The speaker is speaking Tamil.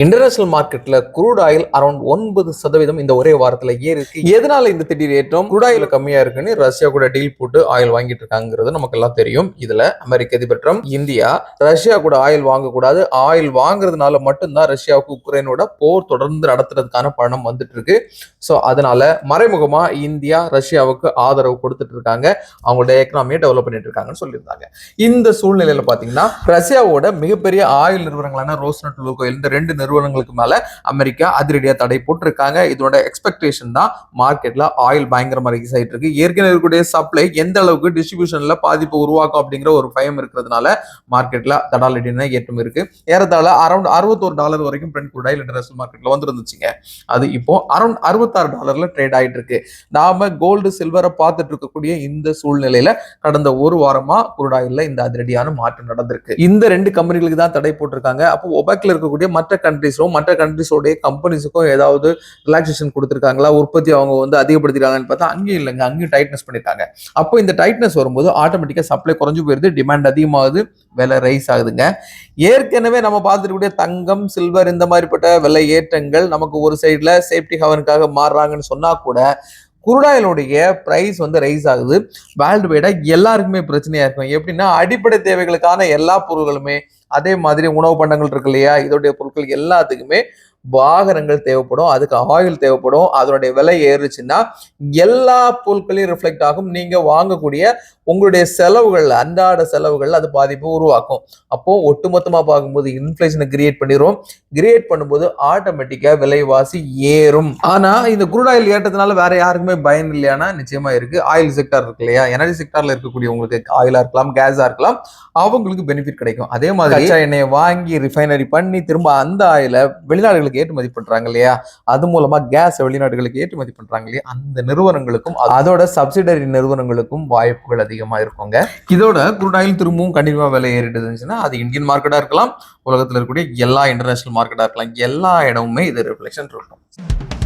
இன்டர்நேஷனல் மார்க்கெட்ல குரூட் ஆயில் அரௌண்ட் 9% இந்த ஒரே வாரத்துல ஏறிருக்கு. எதனால இந்த திடீர் ஏற்றம்? குரூட் ஆயில் கம்மியா இருக்குன்னு ரஷ்யா கூட டீல் போட்டு ஆயில் வாங்கிட்டு இருக்காங்கிறது நமக்கு எல்லாம் தெரியும். இதுல அமெரிக்க அதிபர் ட்ரம்ப் இந்தியா ரஷ்யா கூட ஆயில் வாங்கக்கூடாது, ஆயில் வாங்குறதுனால மட்டும்தான் ரஷ்யாவுக்கு உக்ரைனோட போர் தொடர்ந்து நடத்துறதுக்கான பணம் வந்துட்டு இருக்கு. ஸோ அதனால மறைமுகமா இந்தியா ரஷ்யாவுக்கு ஆதரவு கொடுத்துட்டு இருக்காங்க, அவங்களோட எக்கனாமியை டெவலப் பண்ணிட்டு இருக்காங்கன்னு சொல்லியிருந்தாங்க. இந்த சூழ்நிலையில பாத்தீங்கன்னா ரஷ்யாவோட மிகப்பெரிய ஆயில் நிறுவனங்களான ரோஸ்நெட், லூகோயில் இந்த ரெண்டு நிறுவனங்களுக்கு மேல அமெரிக்கா அதிரடியா தடை போட்டிருக்காங்க. இதோட எக்ஸ்பெக்டேஷன் தான் மார்க்கெட்ல ஆயில் பயங்கரமா ரைஸ் ஆயிட்டு இருக்கு. ஏற்கனவே இருக்கக்கூடிய சப்ளை எந்த அளவுக்கு டிஸ்ட்ரிபியூஷன்ல பாதிப்பு உருவாக்கும் அப்படிங்கிற ஒரு பயம் இருக்கிறதுனால மார்க்கெட்ல தடாலடின ஏற்றம் இருக்கு. ஏறத்தாழ அரௌண்ட் $61 வரைக்கும் பிரெண்ட் குரூட் ஆயில் இன்டர்நேஷனல் மார்க்கெட்ல வந்துருந்துச்சுங்க. அது இப்போ அரௌண்ட் $66 ட்ரேட் ஆயிட்டு இருக்கு. நாம கோல்டு சில்வரை பார்த்துட்டு இருக்கக்கூடிய இந்த சூழ்நிலையில கடந்த ஒரு வாரமா குரூட் ஆயில்ல இந்த அதிரடியான மாற்றம் நடந்திருக்கு. இந்த ரெண்டு கம்பெனிகளுக்கு தான் தடை போட்டிருக்காங்க. அப்போ ஒபெக்ல இருக்கக்கூடிய மற்ற கண்ட்ரிஸோடைய கம்பெனிஸுக்கும் ஏதாவது ரிலாக்ஸேஷன் கொடுத்திருக்காங்களா, உற்பத்தி அவங்க அதிகப்படுத்திருக்காங்கன்னு பார்த்தா அங்கேயும் இல்லைங்க, அங்கேயும் டைட்னஸ் பண்ணிருக்காங்க. அப்போ இந்த டைட்னஸ் வரும்போது ஆட்டோமேட்டிக்கா சப்ளை குறைஞ்சு போயிருது, டிமாண்ட் அதிகமாகுது, விலை ரைஸ் ஆகுதுங்க. ஏற்கனவே நம்ம பார்த்துக்கூடிய தங்கம், சில்வர் இந்த மாதிரிப்பட்ட விலை ஏற்றங்கள் நமக்கு ஒரு சைட்ல சேஃப்டி ஹவனுக்காக மாறுறாங்கன்னு சொன்னா கூட குருடாயிலுடைய பிரைஸ் ரைஸ் ஆகுது. வேர்ல்டு வைடா எல்லாருக்குமே பிரச்சனையா இருக்கும். எப்படின்னா அடிப்படை தேவைகளுக்கான எல்லா பொருட்களுமே, அதே மாதிரி உணவு பண்டங்கள் இருக்கு இல்லையா, இதோடைய பொருட்கள் எல்லாத்துக்குமே வாகனங்கள் தேவைப்படும், அதுக்கு ஆயில் தேவைப்படும். அதனுடைய விலை ஏறுச்சுன்னா எல்லா பொருட்களையும் ரிஃப்ளெக்ட் ஆகும். நீங்க வாங்கக்கூடிய உங்களுடைய செலவுகள், அன்றாட செலவுகள் அது பாதிப்பு உருவாக்கும். அப்போ ஒட்டுமொத்தமா பார்க்கும்போது இன்ஃபிளேஷனை கிரியேட் பண்ணிடும். கிரியேட் பண்ணும்போது ஆட்டோமேட்டிக்கா விலைவாசி ஏறும். ஆனா இந்த குரூட் ஆயில் ஏற்றதுனால வேற யாருக்குமே பயன் இல்லையானா நிச்சயமா இருக்கு. ஆயில் செக்டார் இருக்கு இல்லையா, எனர்ஜி செக்டார்ல இருக்கக்கூடிய உங்களுக்கு ஆயிலா இருக்கலாம், கேஸா இருக்கலாம், அவங்களுக்கு பெனிஃபிட் கிடைக்கும். அதே மாதிரி கச்சா எண்ணெயை வாங்கி ரிஃபைனரி பண்ணி திரும்ப அந்த ஆயில வெளிநாடுகளுக்கு ஏற்றுமதி பண்றாங்க இல்லையா, அது மூலமா கேஸ் வெளிநாடுகளுக்கு ஏற்றுமதி பண்றாங்க இல்லையா, அந்த நிறுவனங்களுக்கும் அதோட சப்சிடரி நிறுவனங்களுக்கும் வாய்ப்புகள் அதிகமா இருக்குங்க. இதோட குரூட் ஆயில் திரும்பவும் கண்டிப்பா விலை ஏறிட்டு இருந்துச்சுன்னா அது இந்தியன் மார்க்கெட்டா இருக்கலாம், உலகத்துல இருக்கக்கூடிய எல்லா இன்டர்நேஷனல் மார்க்கெட்டா இருக்கலாம், எல்லா இடமுமே இது ரிஃப்ளெக்ஷன் இருக்கும்.